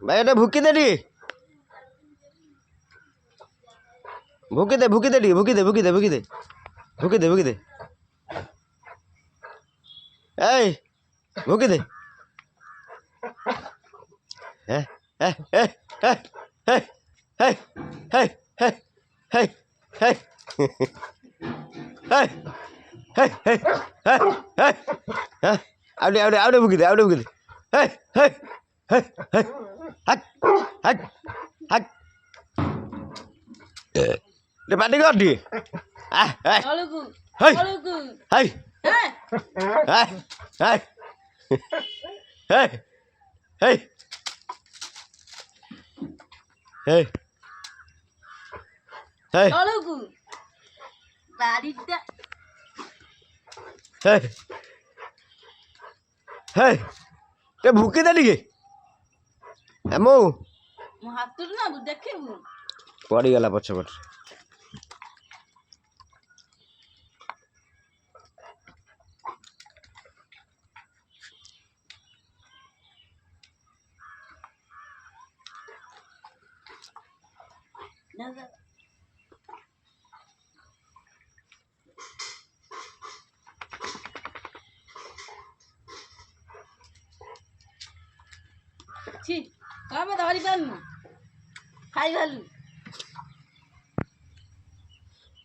ভাই এটা ভুকি দে রে, ভুকি দে ভুকি দে রে, ভুকি দে ভুকি দে ভুকি দে ভুকি দে ভুকি দে, এই ভুকি দে। হ্যাঁ হ্যাঁ হ্যাঁ হ্যাঁ হ্যাঁ হ্যাঁ হ্যাঁ হ্যাঁ হ্যাঁ হ্যাঁ হ্যাঁ হ্যাঁ হ্যাঁ হ্যাঁ হ্যাঁ হ্যাঁ আউডে আউডে আউডে ভুকি দে, আউডে ভুকি দে। হ্যাঁ হ্যাঁ হ্যাঁ হ্যাঁ হাট হাট হাট রে পাটি কর দি আহ হ্যাঁ অলগু হেই অলগু হেই হ্যাঁ হ্যাঁ হ্যাঁ হেই হেই হেই হেই অলগু বাড়িটা হেই হেই তে ভুকি দে ଟିକେ ଆମୁ ମୋ ହାତରୁ ନା ଦେଖିବୁ ପଡ଼ିଗଲା ପଛପଟେ। ছি কবে ধরি পারনু খাই ভালু